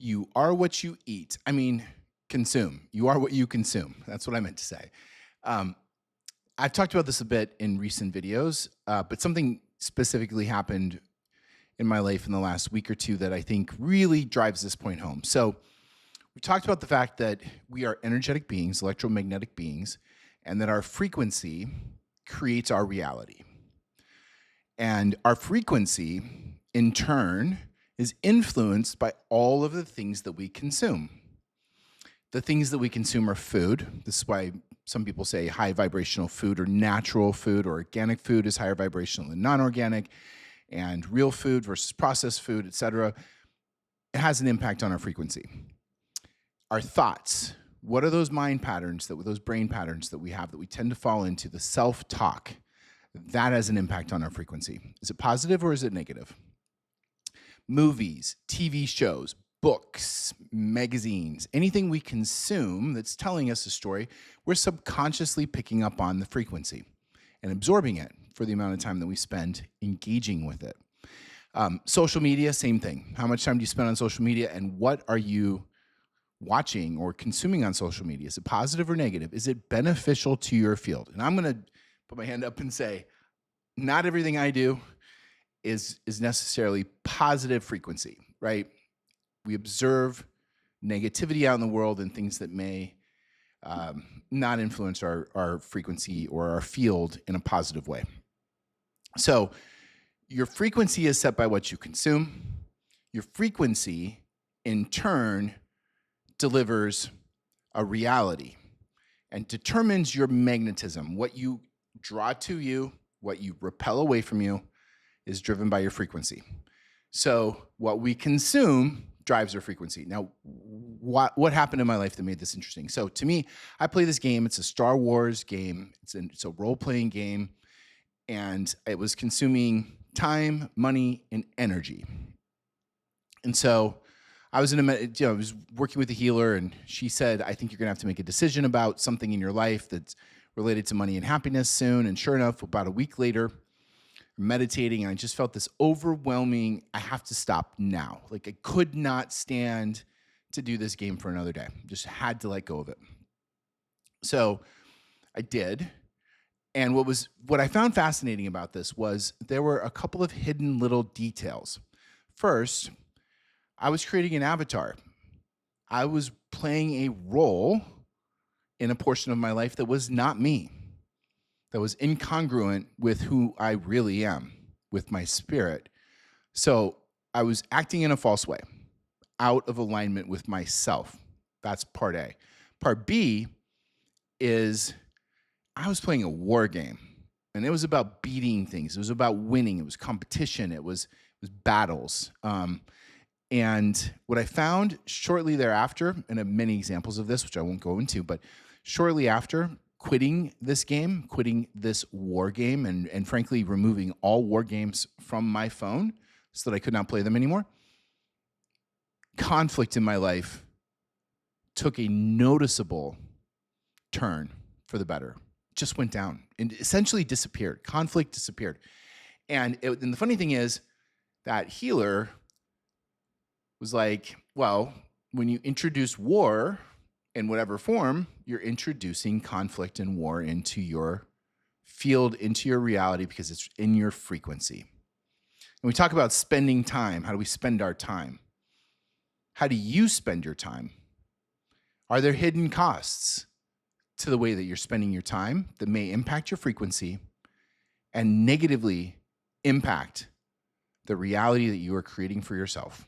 You are what you eat. I mean, consume. You are what you consume. That's what I meant to say. Um, I've talked about this a bit in recent videos, but something specifically happened in my life in the last week or two that I think really drives this point home. So, we talked about the fact that we are energetic beings, electromagnetic beings, and that our frequency creates our reality. And our frequency, in turn, is influenced by all of the things that we consume. The things that we consume are food. This is why some people say high vibrational food or natural food or organic food is higher vibrational than non-organic, and real food versus processed food, etc. It has an impact on our frequency. Our thoughts, what are those mind patterns, those brain patterns that we have that we tend to fall into, the self-talk, that has an impact on our frequency. Is it positive or is it negative? Movies, TV shows, books, magazines, anything we consume that's telling us a story, we're subconsciously picking up on the frequency and absorbing it for the amount of time that we spend engaging with it. Social media, same thing. How much time do you spend on social media, and what are you watching or consuming on social media? Is it positive or negative? Is it beneficial to your field? And I'm going to put my hand up and say, not everything I do is necessarily positive frequency, right? We observe negativity out in the world and things that may not influence our frequency or our field in a positive way. So your frequency is set by what you consume. Your frequency, in turn, delivers a reality and determines your magnetism. What you draw to you, what you repel away from you, is driven by your frequency. So what we consume drives our frequency. Now, what happened in my life that made this interesting? So to me, I play this game. It's a Star Wars game. It's a role-playing game, and it was consuming time, money, and energy. And so I was I was working with a healer, and she said, I think you're gonna have to make a decision about something in your life that's related to money and happiness soon. And sure enough, about a week later, meditating, and I just felt this overwhelming, I have to stop now. Like, I could not stand to do this game for another day. Just had to let go of it. So I did. And what I found fascinating about this was there were a couple of hidden little details. First, I was creating an avatar. I was playing a role in a portion of my life that was not me, that was incongruent with who I really am, with my spirit. So I was acting in a false way, out of alignment with myself. That's part A. Part B is I was playing a war game, and it was about beating things. It was about winning. It was competition. It was battles. And what I found shortly thereafter, and I have many examples of this, which I won't go into, but shortly after quitting this game, quitting this war game, and frankly, removing all war games from my phone so that I could not play them anymore, conflict in my life took a noticeable turn for the better. Just went down and essentially disappeared. Conflict disappeared. And the funny thing is that healer was like, well, when you introduce war in whatever form, you're introducing conflict and war into your field, into your reality, because it's in your frequency. And we talk about spending time. How do we spend our time? How do you spend your time? Are there hidden costs to the way that you're spending your time that may impact your frequency and negatively impact the reality that you are creating for yourself?